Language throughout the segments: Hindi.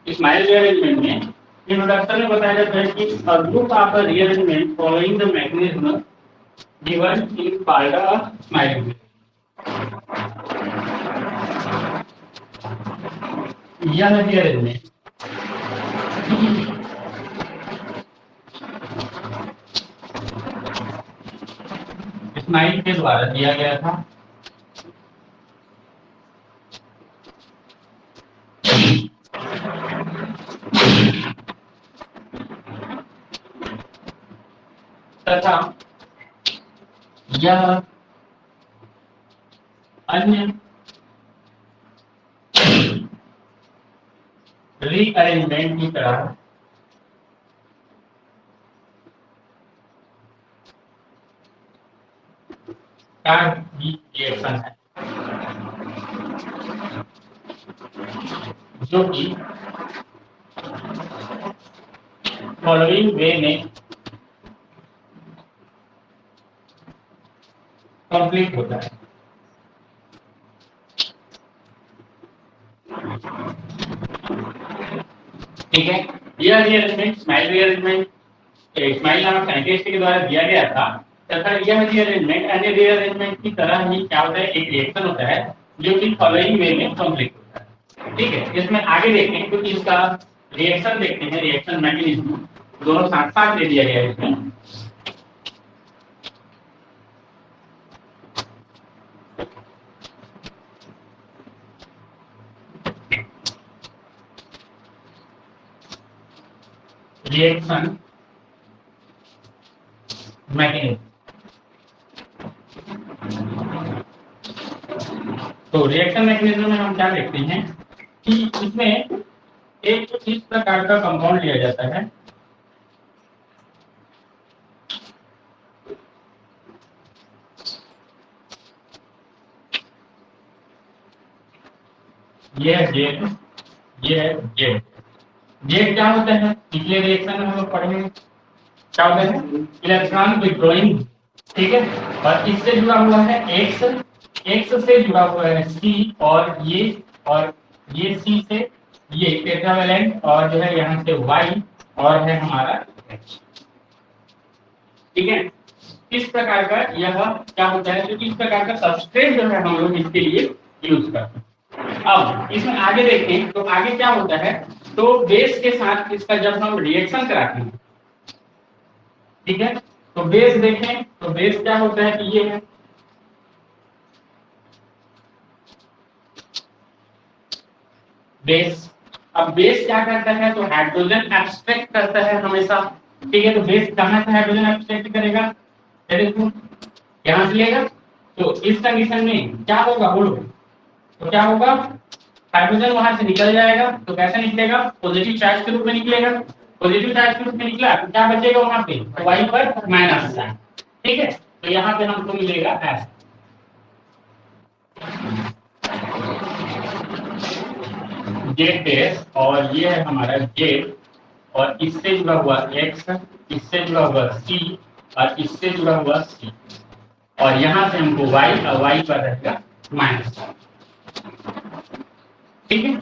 स्माइल रीअरेंजमेंट में इंट्रोडक्शन में बताया जाता है कि a group of rearrangement following the mechanism given in called a smile. यह रीअरेंजमेंट स्माइल के द्वारा दिया गया था। तथा यह अन्य रीअरेंजमेंट की तरह का भी रिएक्शन है, जो कि फॉलोइंग वे में कंप्लीट होता है। ठीक है, यह रीअरेंजमेंट स्माइल रीअरेंजमेंट स्माइल नामक साइंटिस्ट के द्वारा दिया गया था तथा यह रीअरेंजमेंट अन्य रीअरेंजमेंट की तरह ही क्या होता है, एक रिएक्शन होता है जो कि फॉलोइंग वे में कंप्लीट होता है। ठीक है, इसमें आगे देखते हैं क्योंकि इसका रिएक्शन देखते हैं, रिएक्शन मैकेनिज्म दोनों साथ साथ दे दिया गया है इसमें। रिएक्शन मैकेनिज्म, तो रिएक्शन मैकेनिज्म में हम क्या देखते हैं कि इसमें एक इस प्रकार का कंपाउंड लिया जाता है, ये है जेड, ये है जेड। जेड क्या होता है, पिछले रिएक्शन में हम लोग पढ़ेंगे क्या होता है, इलेक्ट्रॉन विथड्रॉइंग। ठीक है, और इससे जुड़ा हुआ है एक्स, एक्स से जुड़ा हुआ है सी, और ये सी से ये टेट्रावैलेंट, और जो है यहाँ से वाई, और है हमारा एच। ठीक है, इस प्रकार का यह क्या होता है, क्योंकि इस प्रकार का सबस्ट्रेट जो है हम लोग इसके लिए यूज करते हैं। अब इसमें आगे देखें तो आगे क्या होता है, तो बेस के साथ इसका जब हम रिएक्शन कराते हैं, ठीक है, तो बेस देखें तो बेस क्या होता है कि ये है बेस। अब बेस क्या करता है, तो हाइड्रोजन एब्स्ट्रैक्ट करता है हमेशा। ठीक है, तो बेस कहां से हाइड्रोजन एब्स्ट्रैक्ट करेगा, यहां से लेगा। तो इस कंडीशन में क्या होगा, बोलो, तो क्या होगा, हाइड्रोजन वहां से निकल जाएगा। तो कैसे निकलेगा, पॉजिटिव चार्ज के रूप में निकलेगा। पॉजिटिव चार्ज के रूप में निकला तो क्या बचेगा वहां पे, तो वाई पर माइनस साइन। ठीक है, तो यहाँ पे हमको मिलेगा ऐसा, जेड बेस, और ये है हमारा जेड, और इससे जुड़ा हुआ एक्स, इससे जुड़ा हुआ सी, और इससे जुड़ा हुआ सी, और यहाँ से हमको वाई, और वाई पर रहेगा माइनस। ठीक है,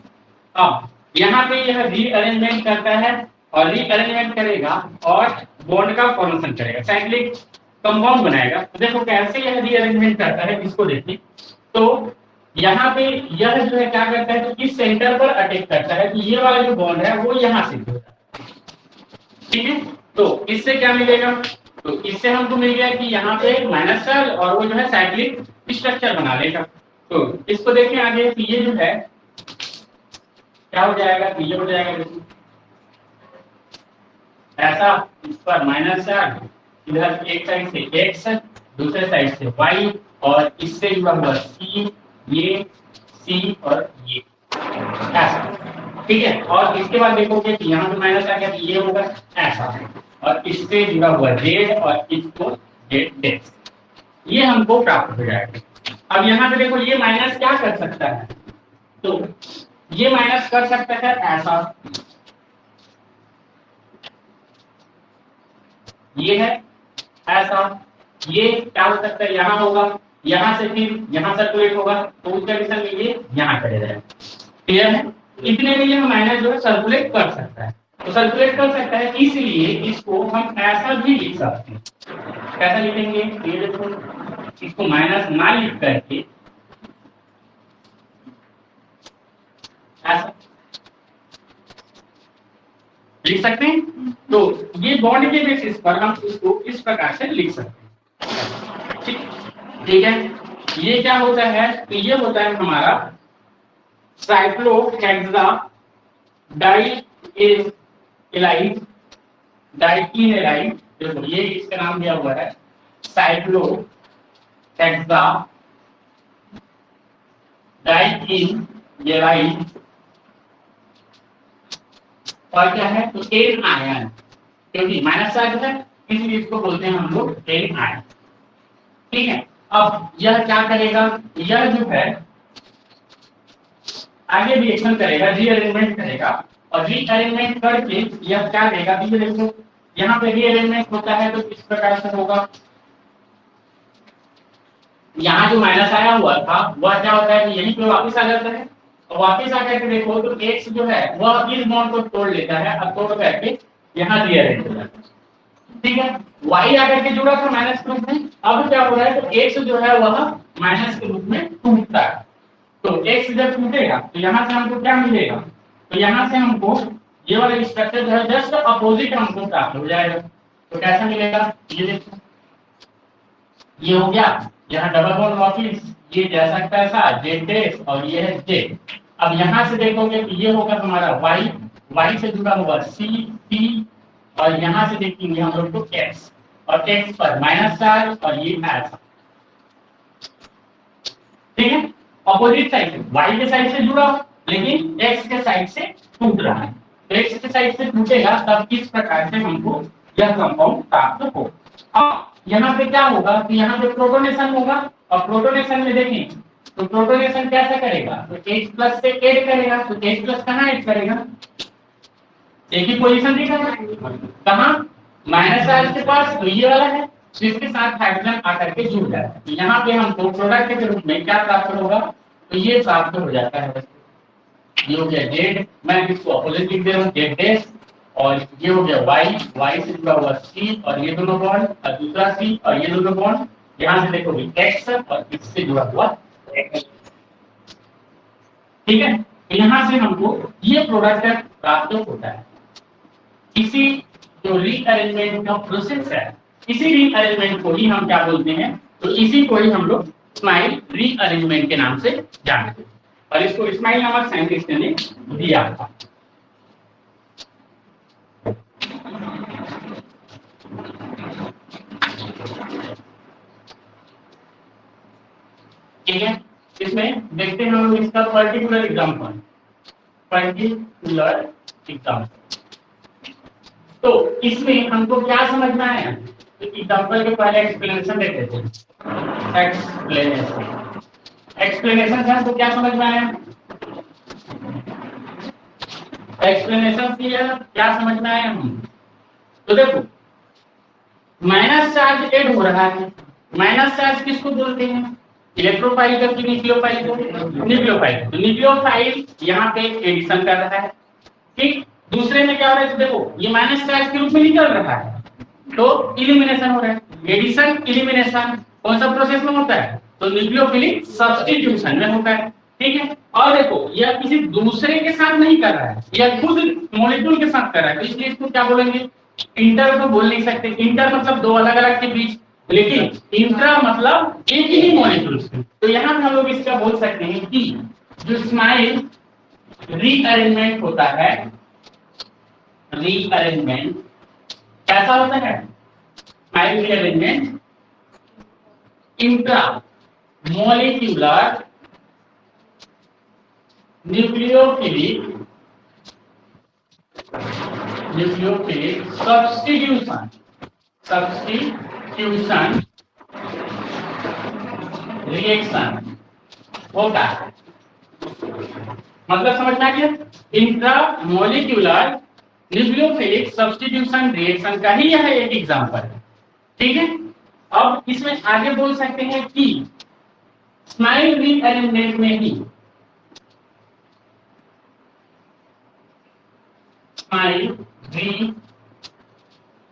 अब यहाँ पे यह रीअरेंजमेंट करता है, और रीअरेंजमेंट करेगा और बॉन्ड का फॉर्मेशन करेगा, साइक्लिक कंपाउंड बनाएगा। तो देखो कैसे यह रीअरेंजमेंट करता है, इसको देखिए। तो यहाँ पे यह जो है क्या करता है, तो इस सेंटर पर अटैक करता है, कि ये वाला जो बॉन्ड है वो यहाँ से होता है। ठीक है, तो इससे क्या मिलेगा, तो इससे हमको मिल गया कि यहाँ पे माइनस चार्ज, और वो जो है साइक्लिक स्ट्रक्चर बना लेगा। तो इसको देखें आगे, तो ये जो है क्या हो जाएगा, तो ये हो जाएगा ऐसा, इस पर माइनस चार्ज, इधर एक साइड से एक्स, दूसरे साइड से वाई, और इससे जुड़ा हुआ सी, ये सी और ये ऐसा। ठीक है, और इसके बाद देखोगे कि यहाँ पे माइनस आ गया, तो ये होगा ऐसा, और इससे जुड़ा हुआ जेड, और इसको जेड डेक्स, ये हमको प्राप्त हो जाएगा। अब यहाँ पे देखो ये माइनस क्या कर सकता है, तो ये माइनस कर सकता है ऐसा, ये है ऐसा, ये क्या हो सकता है, यहाँ होगा, यहाँ से फिर यहाँ सर्कुलेट होगा, तो उस कंडीशन में ये यहाँ चले जाएगा। क्लियर है, इतने में ये माइनस जो है सर्कुलेट कर सकता है, तो सर्कुलेट कर सकता है, इसलिए इसको हम ऐसा भी लिख सकते हैं। कैसा लिखेंगे, ये देखो, इसको माइनस ना लिख करके ऐसा लिख सकते हैं। तो ये बॉन्ड के बेसिस पर हम इसको इस प्रकार से लिख सकते हैं। ठीक है, ये क्या होता है, तो ये होता है हमारा साइक्लोहेक्सा डाइइलाइड डाइइनलाइड, देखो ये इसका नाम दिया हुआ है साइक्लोहेक्सा डाइइनलाइड, और क्या है, तो एन आयन, क्योंकि माइनस चार्ज है इसलिए इसको बोलते हैं हम लोग एन आयन। ठीक है, अब यह क्या करेगा, यह जो है आगे रिएक्शन करेगा, रीअरेंजमेंट करेगा, और रीअरेंजमेंट करके यह क्या देगा, तो ये देखो यहाँ पे रीअरेंजमेंट होता है तो किस प्रकार से होगा, यहाँ जो माइनस आया हुआ था वह क्या होता है कि यहीं पे वापस आ जाता है, और वापस आकर के देखो तो x जो है वह इस बॉन्ड को तोड़ लेता है, अब तोड़ करके यहाँ रीअरेंज हो जाता है। ठीक है, y आकर के जुड़ा था माइनस के रूप में, अब क्या हो रहा है, तो x जो है वह माइनस के रूप में टूटता है। तो x जब टूटेगा तो यहाँ से हमको क्या मिलेगा, तो यहाँ से हमको ये वाला स्ट्रक्चर जो है जस्ट अपोजिट हमको प्राप्त हो जाएगा। तो कैसा मिलेगा, ये देखो ये हो गया, यहाँ डबल बॉन्ड वापिस, ये जैसा तैसा जेड डैश, और ये है जेड। अब यहाँ से देखोगे तो ये होगा हमारा y, y से जुड़ा हुआ c, p, और यहाँ से देखेंगे हम लोग को x, और x पर माइनस चार्ज, और ये ऐसा। ठीक है, अपोजिट साइड से, y के साइड से जुड़ा लेकिन x के साइड से टूट रहा है, तो x के साइड से टूटेगा तब किस प्रकार से हमको यह कंपाउंड प्राप्त हो। अब यहाँ पे क्या होगा, तो यहाँ पे प्रोटोनेशन होगा, और प्रोटोनेशन में देखें तो प्रोटोनेशन कैसे करेगा, तो H प्लस से ऐड करेगा, तो H प्लस कहाँ ऐड करेगा, एक ही पोजीशन दिखा है कहाँ, माइनस चार्ज के पास, तो ये वाला है, तो इसके साथ हाइड्रोजन आकर के जुड़ जाता है, तो यहाँ पे हमको प्रोडक्ट के रूप में क्या प्राप्त होगा, तो ये प्राप्त हो जाता है। ये हो गया जेड, मैं इसको अपोजिट लिख दे रहा हूँ, जेड डैश, और ये हो गया वाई, वाई से जुड़ा हुआ सी, और ये दोनों बॉन्ड, और दूसरा सी, और ये दोनों बॉन्ड, यहाँ से देखो एक्स, और इससे जुड़ा हुआ एक्स। ठीक है, तो यहाँ से हमको ये प्रोडक्ट प्राप्त होता है। इसी जो रीअरेंजमेंट का प्रोसेस है, इसी रीअरेंजमेंट को ही हम क्या बोलते हैं, तो इसी को ही हम लोग स्माइल रीअरेंजमेंट के नाम से जानते हैं, और इसको इस्माइल नामक साइंटिस्ट ने दिया था। ठीक है, इसमें देखते हैं हम इसका पर्टिकुलर एग्जांपल, पर्टिकुलर एग्जांपल। तो इसमें हमको क्या समझना है, तो एग्जांपल के पहले एक्सप्लेनेशन देख लेते हैं। एक्सप्लेनेशन से हमको क्या समझना है, एक्सप्लेनेशन से क्या समझना है हम, तो देखो माइनस चार्ज ऐड हो रहा है, माइनस चार्ज किसको बोलते हैं, इलेक्ट्रोफाइल का, न्यूक्लियोफाइल को, न्यूक्लियोफाइल, तो न्यूक्लियोफाइल यहाँ पे एडिशन कर रहा है। ठीक, दूसरे में क्या हो रहा है, तो देखो ये माइनस चार्ज के रूप में निकल रहा है, तो इलिमिनेशन हो रहा है, एडिशन इलिमिनेशन कौन सा प्रोसेस में होता है, तो न्यूक्लियोफिलिक सब्स्टिट्यूशन में होता है। ठीक है, और देखो यह किसी दूसरे के साथ नहीं कर रहा है, यह खुद मॉलिक्यूल के साथ कर रहा है, तो इसलिए इसको क्या बोलेंगे, इंटर तो बोल नहीं सकते, इंटर मतलब दो अलग अलग के बीच, लेकिन इंट्रा मतलब एक ही मॉलिक्यूल से, तो यहाँ हम लोग इसका बोल सकते हैं कि जो स्माइल रीअरेंजमेंट होता है, रीअरेंजमेंट कैसा होता है, smile rearrangement intra molecular nucleophilic substitution reaction होता है। मतलब समझ में आ गया, intra molecular nucleophilic substitution reaction का ही यह एक एग्जांपल है। ठीक है, अब इसमें आगे बोल सकते हैं कि स्माइल रीअरेंजमेंट में ही स्माइल री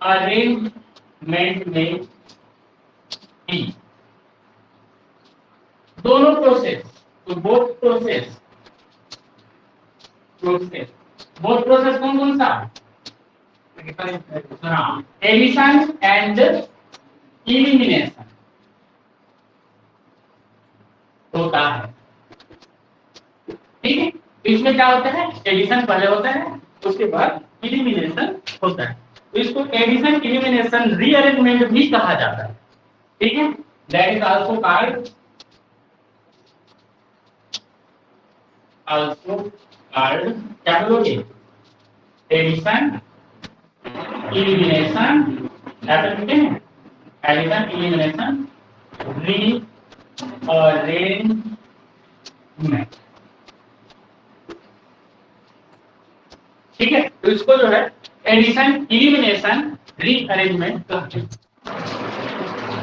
अरेंजमेंट में ई दोनों प्रोसेस, तो बोथ प्रोसेस बोथ प्रोसेस कौन कौन सा? हाँ, एडिशन एंड इलिमिनेशन होता है। ठीक है, इसमें क्या होता है? एडिशन पहले होता है, उसके बाद इलिमिनेशन होता है। तो इसको एडिशन इलिमिनेशन रीअरेंजमेंट भी कहा जाता है। ठीक है, दैट इज आल्सो कॉल्ड क्या बोलोगे? एडिशन इलिमिनेशन ऐसा लिखते हैं, एडिशन इलिमिनेशन रीअरेंजमेंट। ठीक है, तो इसको जो है एडिशन इलिमिनेशन रीअरेंजमेंट कहते हैं।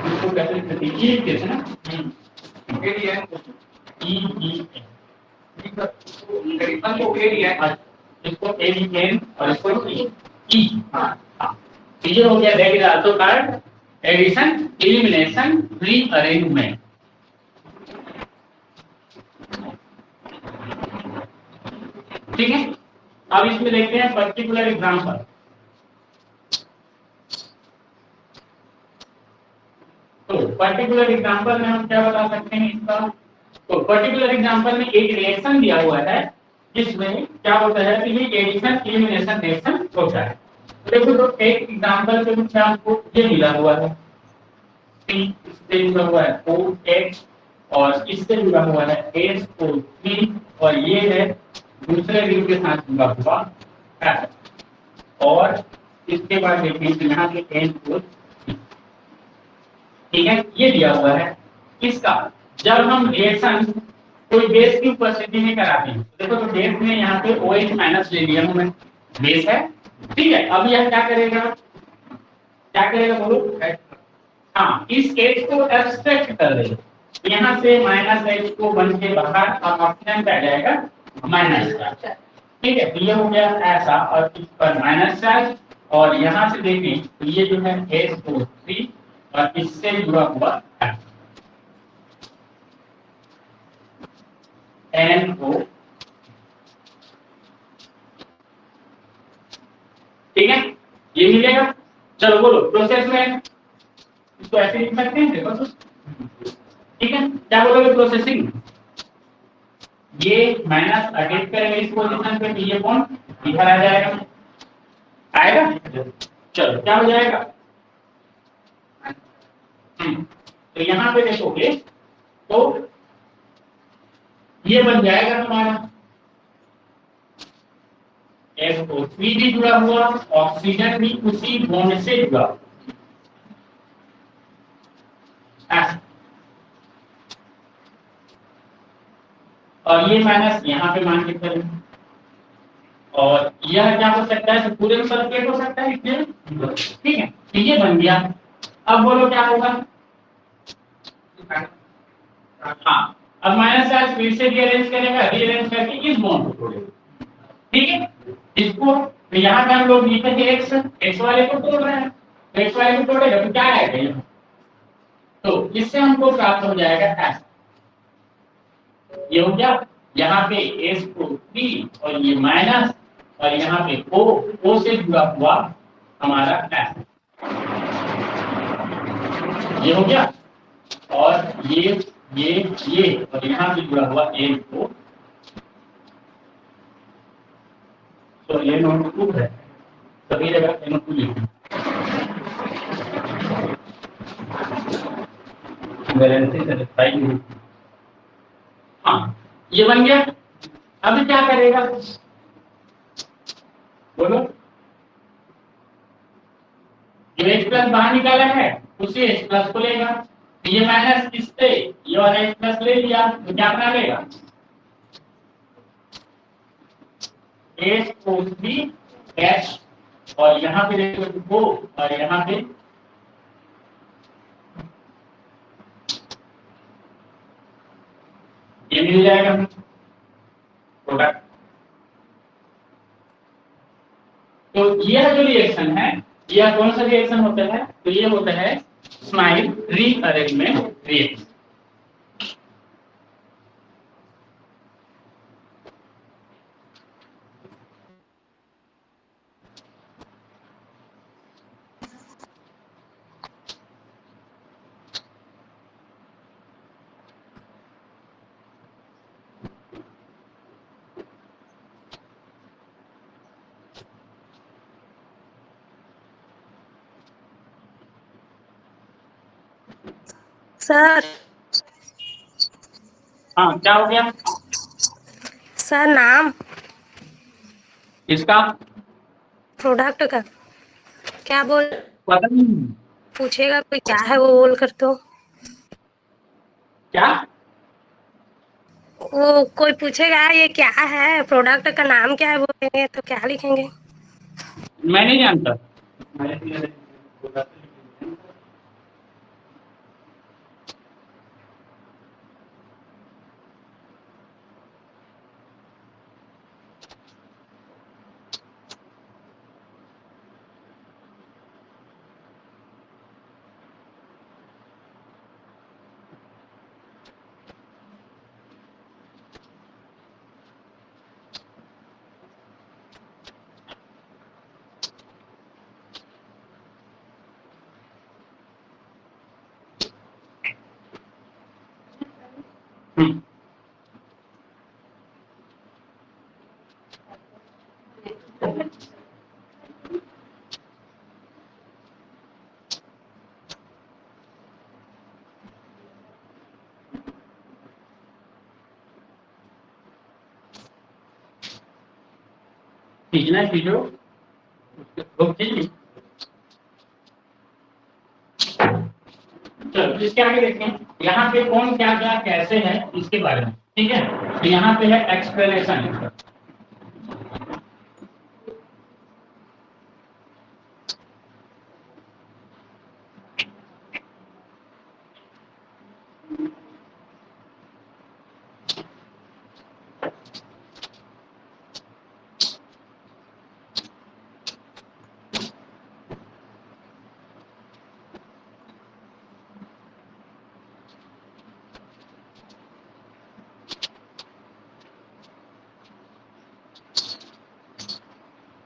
इसको कैसे लिखते हैं? ये कहते हैं ना, एडीएन ईईएन, एडिशन को एडीएन, इसको एडीएन और इसको ई। हां हां, ये हो गया। That is also called addition elimination rearrangement. ठीक है, अब इसमें देखते हैं पर्टिकुलर एग्जांपल। तो पर्टिकुलर एग्जांपल में हम क्या बता सकते हैं इसका? तो पर्टिकुलर एग्जांपल में एक रिएक्शन दिया हुआ है जिसमें क्या होता है कि ये एडिशन एलिमिनेशन रिएक्शन होता है। तो देखो, तो एक एग्जांपल के में आपको ये मिला हुआ है, P इससे जुड़ा हुआ है OH और इससे जुड़ा हुआ है SO3 और ये है दूसरे रिंग के साथ जुड़ा हुआ है। और इसके बाद देखिए यहाँ पे N4, ठीक है, ये दिया हुआ है। इसका जब हम रिएक्शन कोई बेस की उपस्थिति में कराते हैं, देखो तो बेस में यहाँ पे OH माइनस ले लिया हूं मैं, बेस है। ठीक है, अब यह क्या करेगा? क्या करेगा बोलो? हाँ, इस H को एब्स्ट्रैक्ट कर देगा, यहाँ से माइनस H को बन के बाहर अब ऑप्शन पे आ जाएगा माइनस चार्ज। ठीक है, तो ये हो गया ऐसा और इस पर माइनस चार्ज। और यहाँ से देखें तो ये जो है SO3 और इससे जुड़ा हुआ है NO। ठीक है, ये मिलेगा। चलो बोलो, प्रोसेस में इसको ऐसे लिख सकते हैं, देखो तो। ठीक है, क्या बोलोगे? प्रोसेसिंग, ये माइनस अटैच करेंगे इस पोजीशन पे, ये कौन इधर आ जाएगा, आएगा। चलो क्या हो जाएगा? तो यहाँ पे देखोगे तो ये बन जाएगा हमारा SO3 भी जुड़ा हुआ, ऑक्सीजन भी उसी बॉन्ड से जुड़ा। और ये माइनस यहाँ पे मान के चलें। और यह क्या हो सकता है? तो पूरे में सल्फेट हो सकता है इसमें। ठीक है, तो ये बन गया। अब बोलो क्या होगा? हाँ, अब माइनस चार्ज फिर से रीअरेंज करेगा, रीअरेंज करके इस बॉन्ड को तोड़ेगा। ठीक है, इसको तो यहाँ पे हम लोग लिखेंगे एक्स वाले को तोड़ रहे हैं, तो एक्स वाले को तोड़ेगा तो क्या आएगा यहाँ? तो इससे हमको प्राप्त हो जाएगा ऐसा। ये हो गया, यहाँ पे SO3 और ये माइनस और यहाँ पे O से जुड़ा हुआ हमारा ऐसा, ये हो गया। और ये और यहाँ पे जुड़ा हुआ NO, तो NO2 है, सभी जगह NO2 लिखें। Valency satisfy. हाँ, ये बन गया। अब क्या करेगा बोलो? जो H प्लस बाहर निकाला है उसी H प्लस को लेगा, ये माइनस इससे ये वाला H प्लस ले लिया तो क्या बना लेगा? SO3H और यहाँ पे देखो O और यहाँ पे ये मिल जाएगा प्रोडक्ट। तो यह जो रिएक्शन है, यह कौन सा रिएक्शन होता है? तो ये होता है स्माइल रीअरेंजमेंट रिएक्शन। सर हाँ, क्या हो गया? सर नाम इसका प्रोडक्ट का क्या बोल पता नहीं पूछेगा कोई क्या है वो बोल कर, तो क्या। वो कोई पूछेगा ये क्या है, प्रोडक्ट का नाम क्या है बोलेंगे तो क्या लिखेंगे? मैं नहीं जानता। खींचना खींचो, तो खींच। चलो इसके आगे देखें, यहाँ पे कौन क्या क्या कैसे है इसके बारे में, ठीक है। तो यहाँ पे है एक्सप्लेनेशन।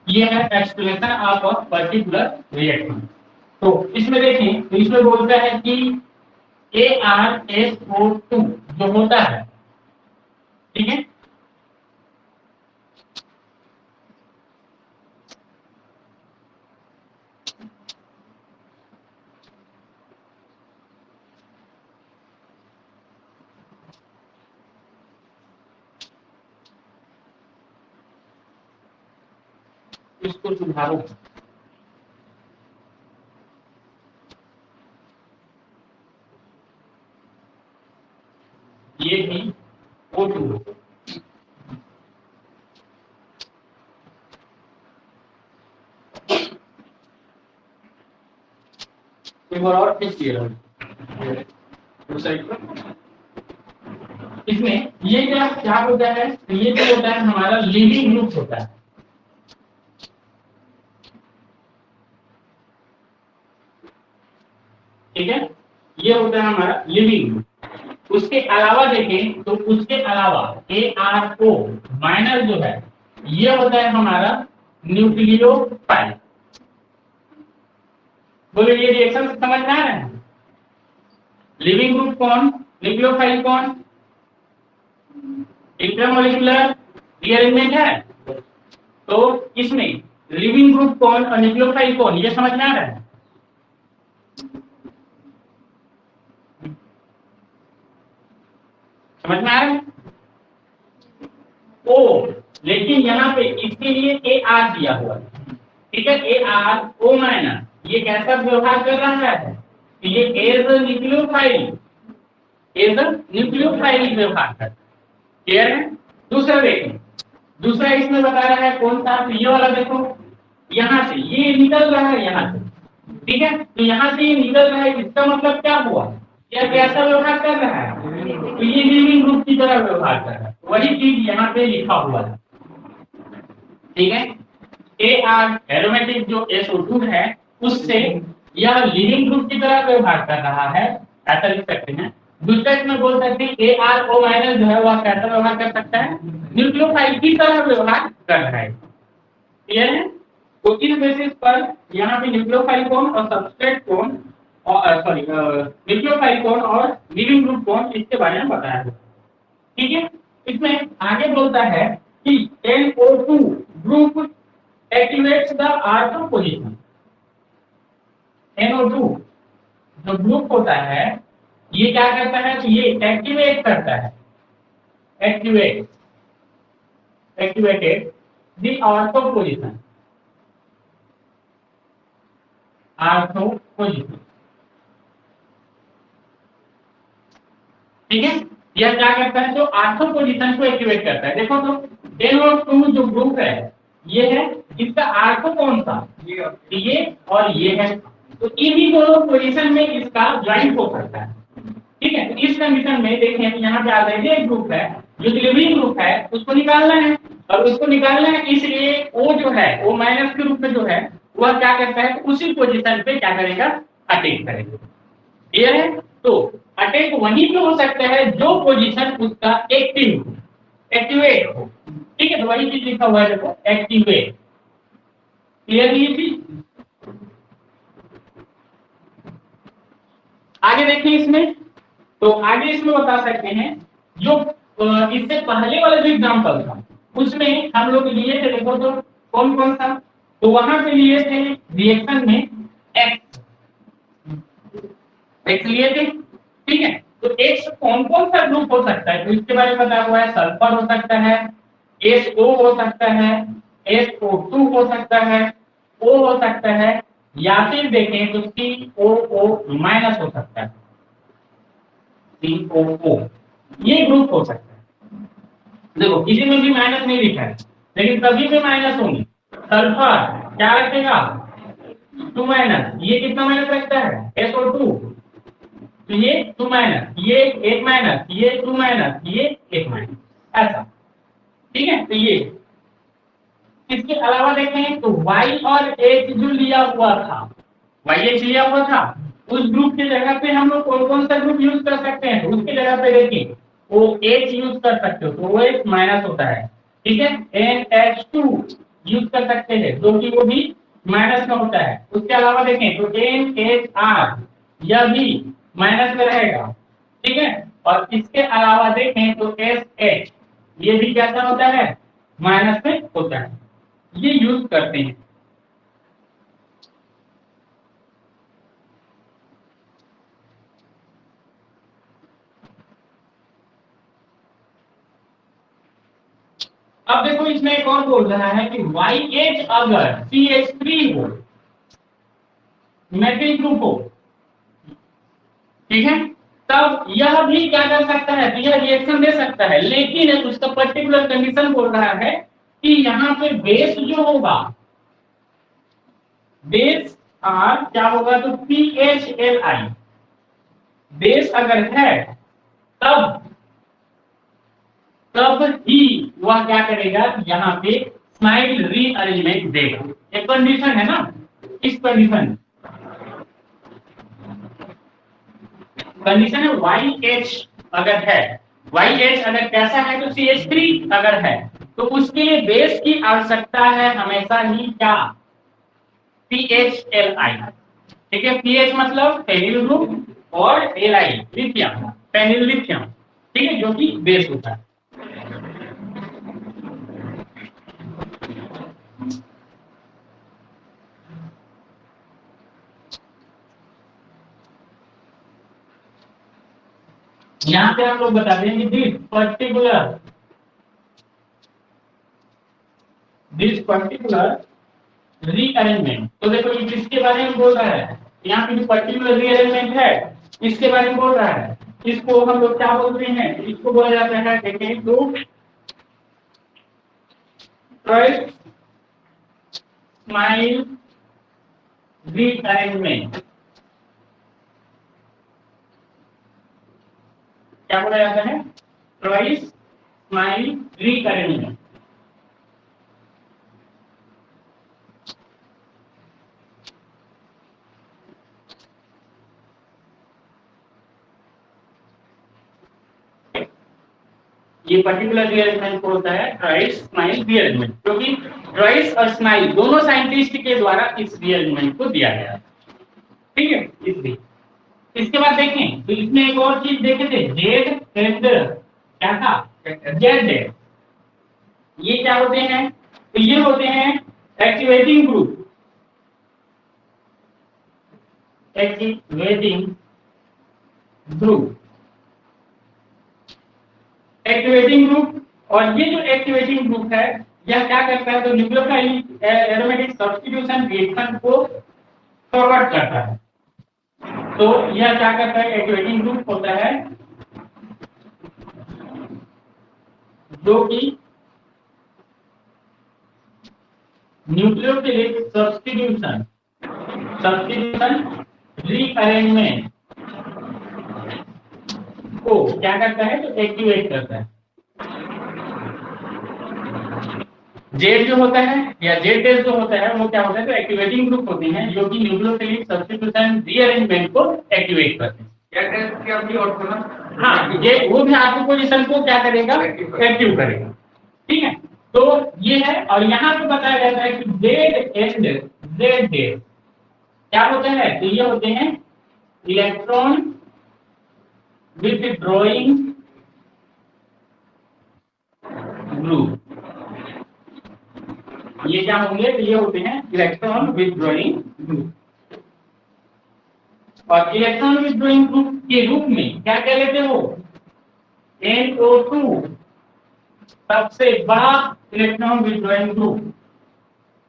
ये है explanation of a particular reaction. तो इसमें देखें, तो इसमें बोलता है कि ArSO2 जो होता है, ठीक है। इसको सुधारो। ये भी O2 एक बार और खींचिए इसमें ये क्या क्या होता है? तो ये जो होता है हमारा लिविंग ग्रुप होता है, ठीक है। ये होता है हमारा लिविंग ग्रुप। उसके अलावा देखें तो उसके अलावा ArO माइनस जो है ये होता है हमारा न्यूक्लियोफाइल। बोलो ये रिएक्शन समझ में आ रहा है? लिविंग ग्रुप कौन, न्यूक्लियोफाइल कौन? इंटरमोलिकुलर रीअरेंजमेंट है। तो इसमें लिविंग ग्रुप कौन और न्यूक्लियोफाइल कौन, ये समझ में आ रहा है? समझ में आ रहा है? ओ, लेकिन यहाँ पे इसके लिए AR दिया हुआ है, ठीक है। ArO माइनस ये कैसा व्यवहार कर रहा है? ये एज न्यूक्लियोफाइल व्यवहार कर, क्लियर है? दूसरा देखें, दूसरा इसमें बता रहा है कौन सा? तो ये वाला देखो, यहाँ से ये निकल रहा है यहाँ से, ठीक है। तो यहाँ से ये निकल रहा है, इसका मतलब क्या हुआ? यह कैसा व्यवहार कर रहा है? तो ये लिविंग ग्रुप की तरह व्यवहार कर रहा है। वही चीज यहाँ पे लिखा हुआ है, ठीक है। AR एरोमेटिक जो SO2 है उससे यह लीविंग ग्रुप की तरह व्यवहार कर रहा है, ऐसा लिख सकते हैं। दूसरा इसमें बोल सकते हैं ARO माइनस जो है वह कैसा व्यवहार कर सकता है, न्यूक्लियोफाइल की तरह व्यवहार कर रहा है। क्लियर है? तो इस बेसिस पर यहाँ पे न्यूक्लियोफाइल कौन और सबस्ट्रेट कौन और सॉरी न्यूक्लियोफाइल कौन और लीविंग ग्रुप कौन, इसके बारे में बताया है। ठीक है, इसमें आगे बोलता है कि NO2 group activates the ortho position. NO2 जो ग्रुप होता है ये क्या करता है, तो ये एक्टिवेट करता है, activated the ortho position, ortho position. ठीक है, यह क्या करता है, जो आर्थो पोजीशन को एक्टिवेट करता है। देखो तो NO2 जो ग्रुप है ये है, इसका आर्थो कौन सा, ये और ये है, तो इन्हीं दोनों पोजीशन में इसका ज्वाइंट हो सकता है। ठीक है, तो इस कंडीशन में देखें यहाँ पे ऑलरेडी ग्रुप है, जो डिलीवरी ग्रुप है उसको निकालना है, और उसको निकालना है इसलिए ओ जो है ओ माइनस के रूप में जो है वह क्या करता है, तो उसी पोजीशन पे क्या करेगा, अटैक करेगा। क्लियर है? तो अटैक वहीं पे हो सकता है जो पोजीशन उसका एक्टिवेट हो। ठीक है, तो वही चीज लिखा हुआ है, देखो एक्टिवेट। क्लियर ये चीज? आगे देखिए इसमें, तो आगे इसमें बता सकते हैं जो इससे पहले वाला जो एग्जांपल था उसमें हम लोग लिए थे, देखो तो कौन कौन सा, तो वहां पे लिए थे रिएक्शन में एक्स, एक्स लिए थे। ठीक है, तो एक्स कौन कौन सा ग्रुप हो सकता है, तो इसके बारे में बताया हुआ है, सल्फर हो सकता है, SO हो सकता है, SO2 हो सकता है, O हो सकता है, या फिर देखें तो COO माइनस हो सकता है, COO ये ग्रुप हो सकता है। देखो किसी में भी माइनस नहीं लिखा है लेकिन सभी में माइनस होंगे। सल्फर क्या रखेगा, 2 माइनस, ये कितना माइनस रखता है, SO2, तो ये 2 माइनस, ये 1 माइनस, ये 2 माइनस, ये 1 माइनस, ऐसा। ठीक है, तो ये इसके अलावा देखें तो Y और H जो लिया हुआ था, YH लिया हुआ था, उस ग्रुप की जगह पे हम लोग कौन कौन सा ग्रुप यूज कर सकते हैं, तो उसकी जगह पे देखिए OH यूज कर सकते हो, तो OH माइनस होता है। ठीक है, NH2 यूज कर सकते हैं जो कि वो भी माइनस में होता है। उसके अलावा देखें तो NHR यह भी माइनस में रहेगा। ठीक है, और इसके अलावा देखें तो SH ये भी कैसा होता है, माइनस में होता है, ये यूज करते हैं। अब देखो इसमें एक और बोल रहा है कि YH अगर CH3 हो, मेथिल ग्रुप हो, ठीक है, तब यह भी क्या कर सकता है, तो यह रिएक्शन दे सकता है, लेकिन उसका पर्टिकुलर कंडीशन बोल रहा है कि यहाँ पे बेस जो होगा, बेस आर क्या होगा, तो PHLI बेस अगर है तब तब ही वह क्या करेगा, यहाँ पे स्माइल रीअरेंजमेंट देगा। एक कंडीशन है ना, इस कंडीशन है YH अगर है, YH अगर कैसा है, तो CH3 अगर है, तो उसके लिए बेस की आवश्यकता है हमेशा ही क्या, PHLI। ठीक है, PH मतलब पेनिल ग्रुप और LI लिथियम, पेनिल लिथियम। ठीक है, जो कि बेस होता है। यहाँ पे हम लोग बता देंगे दिस पर्टिकुलर रीअरेंजमेंट। तो देखो ये किसके बारे में बोल रहा है, यहाँ पे जो पर्टिकुलर रीअरेंजमेंट है इसके बारे में बोल रहा है। इसको हम लोग क्या बोलते हैं, इसको बोला जाता है, देखें तो ट्राइस स्माइल रीअरेंजमेंट। क्या बोला जाता है, ट्राइस स्माइल रीअरेंजमेंट। ये पर्टिकुलर रीअरेंजमेंट को होता है ड्राइस स्माइल रीअरेंजमेंट, क्योंकि ड्राइस और स्माइल दोनों साइंटिस्ट के द्वारा इस रीअरेंजमेंट को दिया गया। ठीक है, इसलिए इसके बाद देखें तो इसमें एक और चीज देखे थे, जेड एंड क्या था, जेड। ये क्या होते हैं, तो ये होते हैं activating group, activating group, activating group. और ये जो एक्टिवेटिंग ग्रुप है यह क्या करता है, तो न्यूक्लियोफाइलिक एरोमेटिक सब्स्टिट्यूशन रिएक्शन को फॉरवर्ड करता है। तो यह क्या करता है, एक्टिवेटिंग ग्रुप होता है जो कि न्यूक्लियोफिलिक सब्स्टिट्यूशन रीअरेंजमेंट को क्या करता है, तो एक्टिवेट करता है। जेड जो होता है या जेड टेस्ट जो होता है वो क्या होता है, तो एक्टिवेटिंग ग्रुप होते हैं जो कि न्यूक्लियोफिलिक सब्स्टिट्यूशन रीअरेंजमेंट को एक्टिवेट करते हैं। क्या टेस्ट क्या भी और सुना, हाँ, ये वो भी आपकी पोजीशन को क्या करेगा, एक्टिव करेगा। ठीक है, तो ये है। और यहाँ पे बताया जाता है कि जेड एंड जेड डेड क्या होते हैं, तो ये होते हैं इलेक्ट्रॉन विथड्रॉइंग ग्रुप। ये क्या होंगे, तो ये होते हैं इलेक्ट्रॉन विथड्रॉइंग ग्रुप। और इलेक्ट्रॉन विथड्रॉइंग ग्रुप के रूप में क्या कह लेते हो, NO2 सबसे बड़ा इलेक्ट्रॉन विथड्रॉइंग ग्रुप,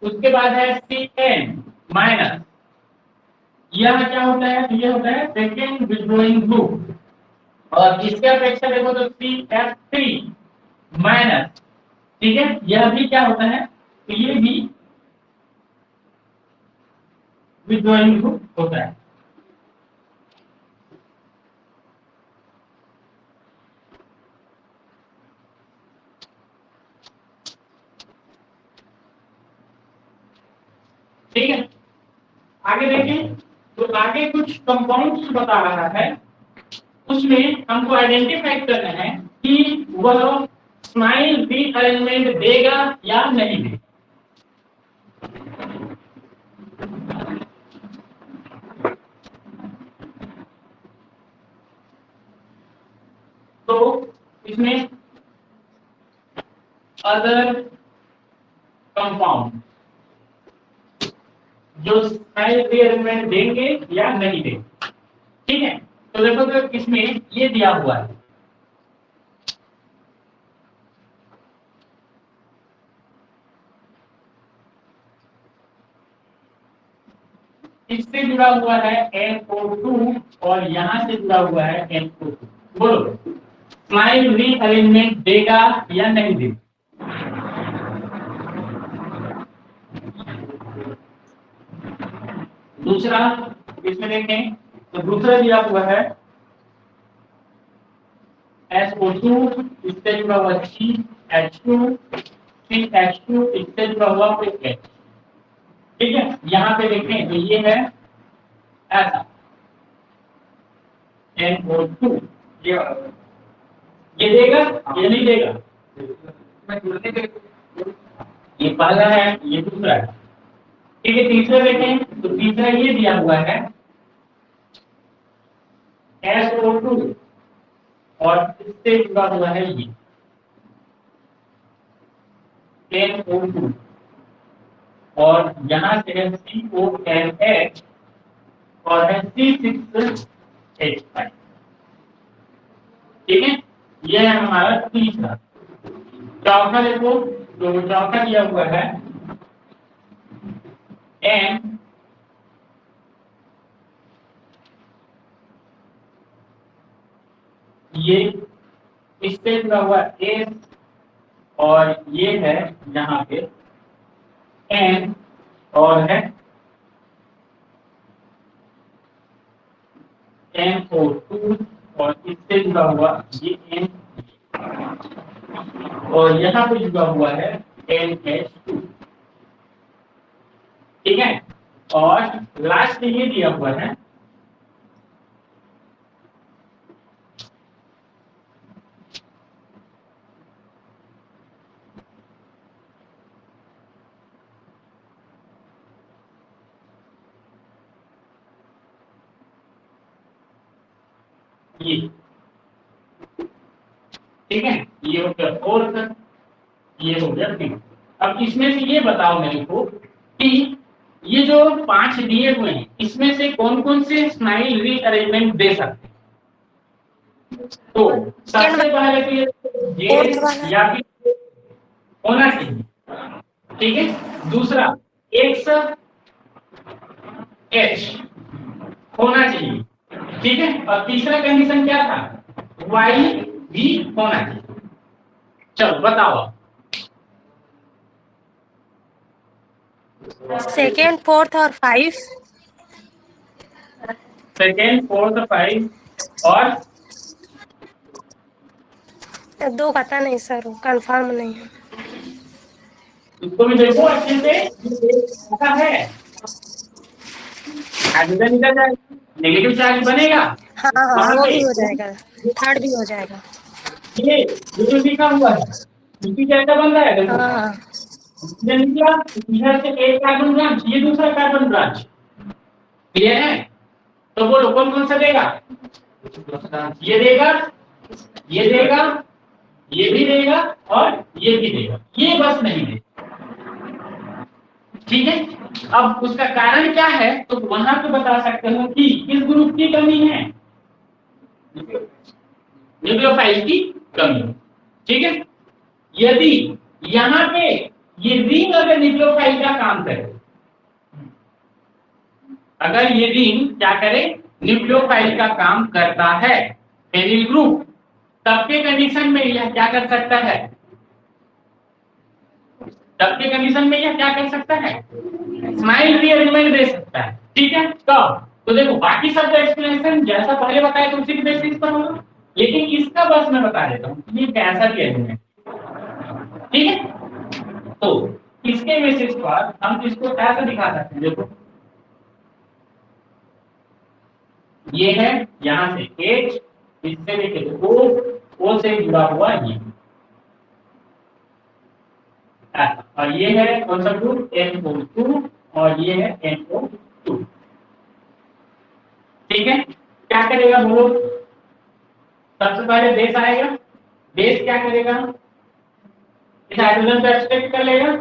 उसके बाद है CN माइनस, यह क्या होता है, तो ये होता है सेकेंड विथड्रॉइंग ग्रुप। और इसके अपेक्षा देखो तो CF3 माइनस, ठीक है, यह भी क्या होता है, तो ये भी विथड्रॉइंग ग्रुप होता है। ठीक है, आगे देखें तो आगे कुछ कंपाउंड्स बता रहा है, उसमें हमको आइडेंटिफाई करना है कि वह स्माइल रीअरेंजमेंट देगा या नहीं देगा। तो इसमें अदर कंपाउंड जो स्माइल रीअरेंजमेंट देंगे या नहीं देंगे। ठीक है, तो देखो तो इसमें ये दिया हुआ है, इससे जुड़ा हुआ है NO2 और यहां से जुड़ा हुआ है NO2। बोलो स्माइल रीअरेंजमेंट देगा या नहीं देगा। दूसरा इसमें देखें तो दूसरा दिया हुआ है SO2, इससे जुड़ा हुआ CH2, CH2 इससे जुड़ा हुआ OH। ठीक है, यहाँ पे देखें तो ये है ऐसा NO2, ये देगा ये नहीं देगा, ये पहला है ये दूसरा है। ठीक है, तीसरा देखें तो तीसरा ये दिया हुआ है SO2 और इससे जुड़ा हुआ है ये NO2 और यहाँ से है CONH और है C6H5। ठीक है, ये है हमारा तीसरा। चौथा देखो तो चौथा दिया हुआ है N, ये इससे जुड़ा हुआ S और ये है यहाँ पे N और है NO2 और इससे जुड़ा हुआ ये N और यहाँ पे जुड़ा हुआ है NH2। ठीक है, और लास्ट ये दिया हुआ है ये, ठीक है, ये हो गया फोर्थ, ये हो गया फिफ्थ। अब इसमें से ये बताओ मेरे को कि ये जो 5 दिए हुए हैं इसमें से कौन कौन से स्माइल रीअरेंजमेंट दे सकते हैं? तो सबसे पहले तो ये या फिर होना चाहिए, ठीक है। दूसरा एक्स एच होना चाहिए, ठीक है। और तीसरा कंडीशन क्या था, वाई भी होना चाहिए। चलो बताओ। सेकेंड, फोर्थ और 5। सेकेंड, फोर्थ, 5 और दो पता नहीं सर, कंफर्म नहीं है। इसको भी देखो अच्छे से, ऐसा है हाइड्रोजन इधर जाएगा, नेगेटिव चार्ज बनेगा हाँ हाँ, वहां वो पे। भी हो जाएगा, थर्ड भी हो जाएगा। ये जो लिखा हुआ है इसी जैसा बन रहा है, देखो हाँ हाँ। ऑक्सीजन निकला, इधर से एक कार्बन ब्रांच, ये दूसरा कार्बन ब्रांच, क्लियर है। तो बोलो कौन कौन सा देगा, ये देगा, ये देगा, ये भी देगा और ये भी देगा, ये बस नहीं देगा, ठीक है। अब उसका कारण क्या है, तो वहां पे बता सकते हो कि किस ग्रुप की कमी है, न्यूक्लियोफाइल की कमी, ठीक है। यदि यहाँ पे ये रिंग अगर न्यूक्लियोफाइल का काम करे, अगर ये रिंग क्या करे, न्यूक्लियोफाइल का काम करता है फेनिल ग्रुप, तब के कंडीशन में यह क्या कर सकता है, तब के कंडीशन में यह क्या कर सकता है, स्माइल रीअरेंजमेंट दे सकता है, ठीक है। कब, तो देखो बाकी सब एक्सप्लेनेशन जैसा पहले बताया तो उसी के बेसिस पर होगा, लेकिन इसका बस मैं बता देता हूँ ये कैसा रीअरेंजमेंट, ठीक है। तो इसके बेसिस पर हम इसको ऐसा दिखा सकते हैं, देखो ये है यहां से H, इससे लेके O से जुड़ा हुआ ये, और ये है कौन सा ग्रुप, NO2, और ये है NO2, ठीक है। क्या करेगा बोलो, सबसे पहले बेस आएगा, बेस क्या करेगा, इस हाइड्रोजन को एक्सट्रैक्ट कर लेगा,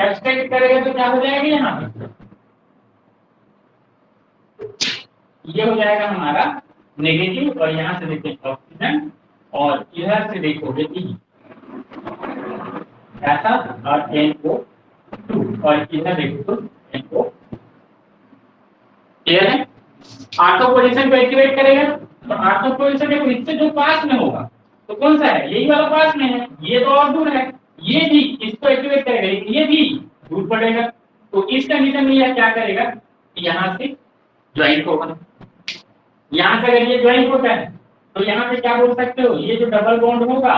एक्सट्रैक्ट करेगा तो क्या हो जाएगा, यहाँ पे ये हो जाएगा हमारा नेगेटिव, और यहाँ से देखिए ऑक्सीजन, और इधर से देखोगे कि ऐसा, और NO2, और इधर देखो तो NO, क्लियर है। आर्थो पोजीशन को एक्टिवेट करेगा, तो आर्थो पोजीशन देखो इससे जो पास में होगा तो कौन सा है, यही वाला पास में है, ये तो और दूर है, ये भी इसको एक्टिवेट करेगा, लेकिन ये भी दूर पड़ेगा। तो इस कंडीशन में यह क्या करेगा, यहाँ से ज्वाइंट होगा, यहाँ से अगर ये ज्वाइंट होता है तो यहाँ पे क्या बोल सकते हो, ये जो डबल बॉन्ड होगा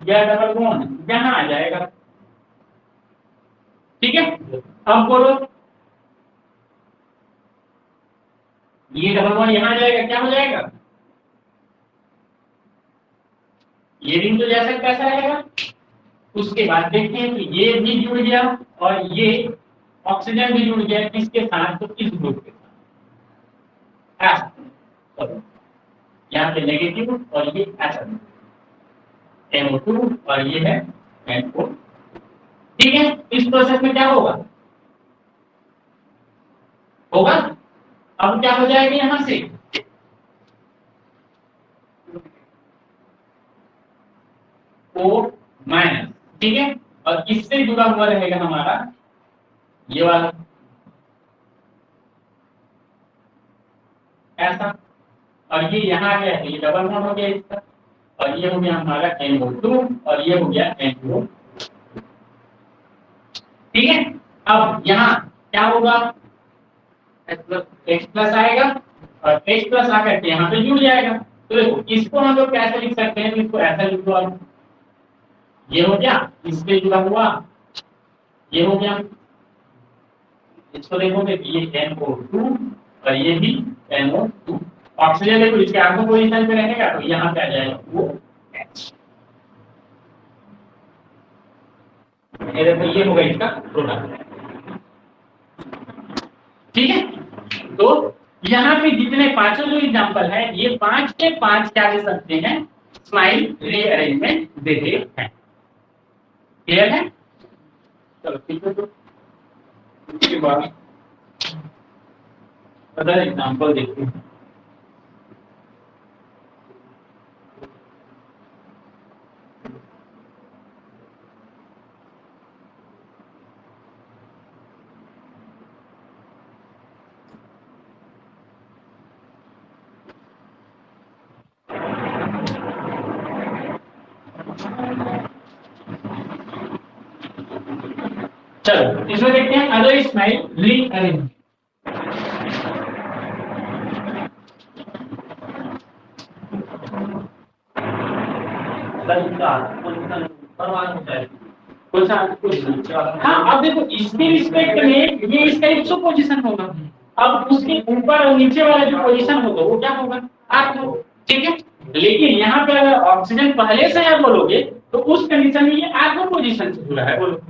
यह डबल बॉन्ड यहाँ आ जाएगा, ठीक है। अब बोलो ये डबल बॉन्ड यहाँ आ जाएगा, क्या हो जाएगा, ये रिंग तो जैसा कैसा रहेगा। उसके बाद देखते हैं कि ये भी जुड़ गया और ये ऑक्सीजन भी जुड़ गया, किसके साथ, तो इस ग्रुप के साथ, यहाँ पे नेगेटिव और ये ऐसा NO2 और ये है NO, ठीक है। इस प्रोसेस में क्या होगा, होगा अब क्या हो जाएगा यहां से O माइनस, ठीक है। और इससे जुड़ा हुआ रहेगा हमारा ये वाला ऐसा, और ये यहाँ आ गया, ये डबल बॉन्ड हो गया इसका, और ये हो गया हमारा NO2 और ये हो गया NO, ठीक है। अब यहाँ क्या होगा, X प्लस आएगा और X प्लस आकर के यहाँ पे जुड़ जाएगा। तो देखो इसको हम लोग कैसे लिख सकते हैं, इसको ऐसा लिख दो, अब ये हो गया इससे जुड़ा हुआ, ये हो गया, इसको देखोगे कि ये NO2 और ये भी NO2, ऑक्सीजन देखो इसके आर्गो पोजीशन पे रहेगा तो यहाँ पे आ जाएगा वो H, ये देखो ये होगा इसका प्रोडक्ट, ठीक है। तो यहाँ पे जितने पांचों जो एग्जाम्पल है ये 5 के 5 क्या दे सकते हैं, स्माइल रीअरेंजमेंट देते हैं। क्लियर है? चलो ठीक है, तो इसके बाद अदर एग्जाम्पल देखते हैं। चलो इसमें देखते हैं अदर स्माइल रीअरेंजमेंट। हाँ, अब देखो इसके रिस्पेक्ट में ये इसका 100 पोजीशन होगा। अब उसके ऊपर और नीचे वाला जो पोजीशन होगा वो क्या होगा, 8 होगा। ठीक है, लेकिन यहाँ पे अगर ऑक्सीजन पहले से है बोलोगे तो उस कंडीशन में ये 8 पोजीशन से जुड़ा है, बोलो।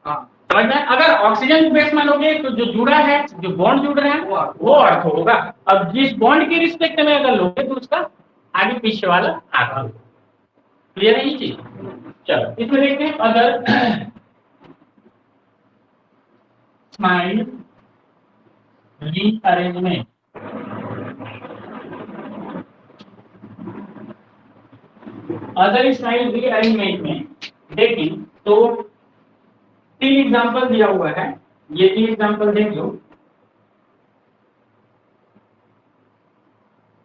हाँ, समझ में? अगर ऑक्सीजन को बेस मानोगे तो जो जुड़ा है, जो बॉन्ड जुड़ रहा है वो अर्थ होगा। अब जिस बॉन्ड के रिस्पेक्ट में अगर लोगे तो उसका आगे पीछे वाला अर्थ होगा। क्लियर है ये चीज? चलो इसमें देखते हैं अगर smile rearrangement. Other smile rearrangement में देखिए तो 3 एग्जांपल दिया हुआ है, ये 3 एग्जांपल देख लो।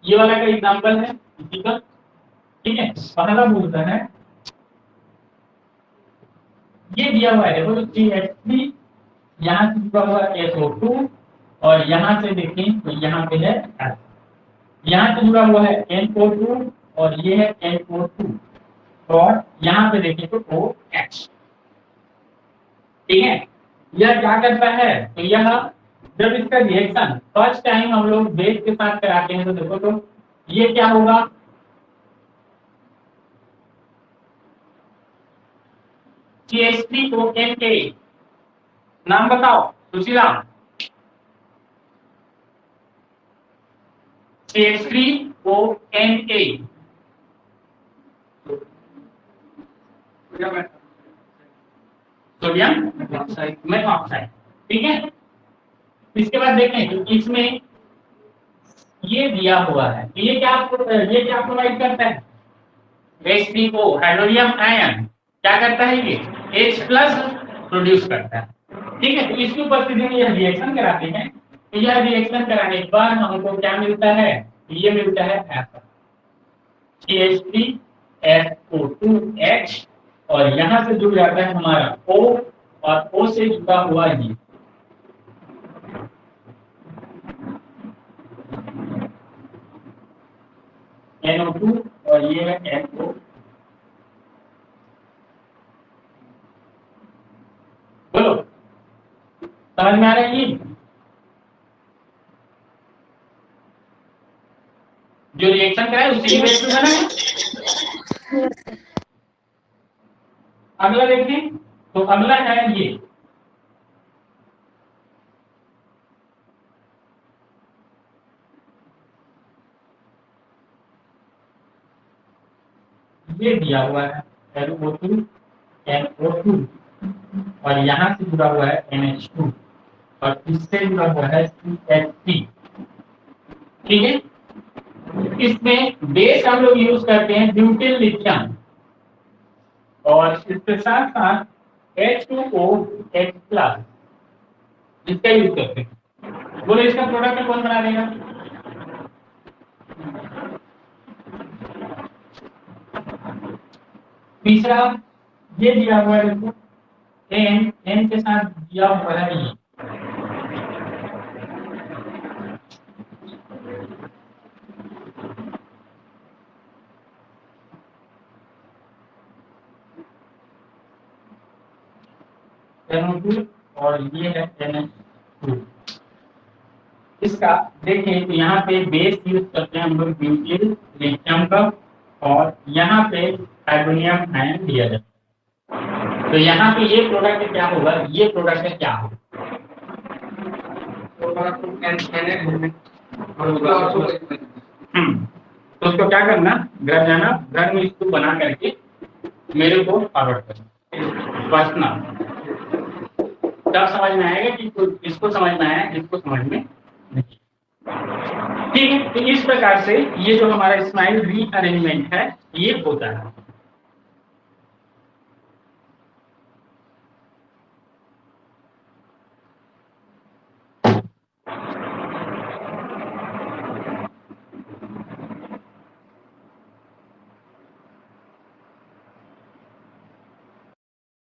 ये वाला का एग्जांपल है इसी का, ठीक है। पहला बोलता है ये दिया हुआ है, देखो तो CH3 यहाँ से जुड़ा हुआ SO2 और यहाँ से देखें तो यहाँ पे है H। यहाँ से जुड़ा हुआ है NO2 और ये है NO2 और यहाँ पे देखें तो OH। ठीक है, यह क्या करता है, तो यह जब इसका रिएक्शन फर्स्ट टाइम हम लोग बेस के साथ कराते हैं तो देखो तो ये क्या होगा, CH3ONA। नाम बताओ सुशीला। CH3ONA सोडियम में ऑक्साइड। ठीक है, इसके बाद देखें तो इसमें ये दिया हुआ है, तो ये क्या प्रोवाइड करता है, H3O हाइड्रोनियम आयन क्या करता है, ये H प्लस प्रोड्यूस करता है। ठीक है, तो इसकी उपस्थिति में यह रिएक्शन कराते हैं, तो यह रिएक्शन कराने के बाद हमको क्या मिलता है, ये मिलता है CH3SO2H और यहाँ से जुड़ जाता है हमारा O और O से जुड़ा हुआ ये NO2 और ये है NO। बोलो समझ में आ रहा है ये जो रिएक्शन करा है उसी बेस पे बना है। अगला देखें तो अगला है ये दिया हुआ है NO2 NO2 और यहाँ से जुड़ा हुआ है NH2 और इससे जुड़ा हुआ है CH3। ठीक है, इसमें बेस हम लोग यूज करते हैं ब्यूटिल लिथियम और इसके साथ साथ H2OH प्लस इसका यूज करते हैं। बोलो इसका प्रोडक्ट कौन बना देगा, तीसरा ये दिया हुआ है, देखो N के साथ दिया हुआ है ये NO2 और ये है NH2। इसका देखें तो यहाँ पे बेस यूज करते हैं हम लोग ब्यूटिल लिथियम का और यहाँ पे हाइड्रोनियम आयन दिया जाता है। तो यहाँ पे ये प्रोडक्ट क्या होगा, ये प्रोडक्ट क्या होगा, तो उसको क्या करना, घर जाना, घर में इसको बना करके मेरे को फॉरवर्ड करना, बसना, तब समझ में आएगा कि इसको समझ में आया, इसको समझ में नहीं। ठीक है, तो इस प्रकार से ये जो हमारा स्माइल रीअरेंजमेंट है ये होता है।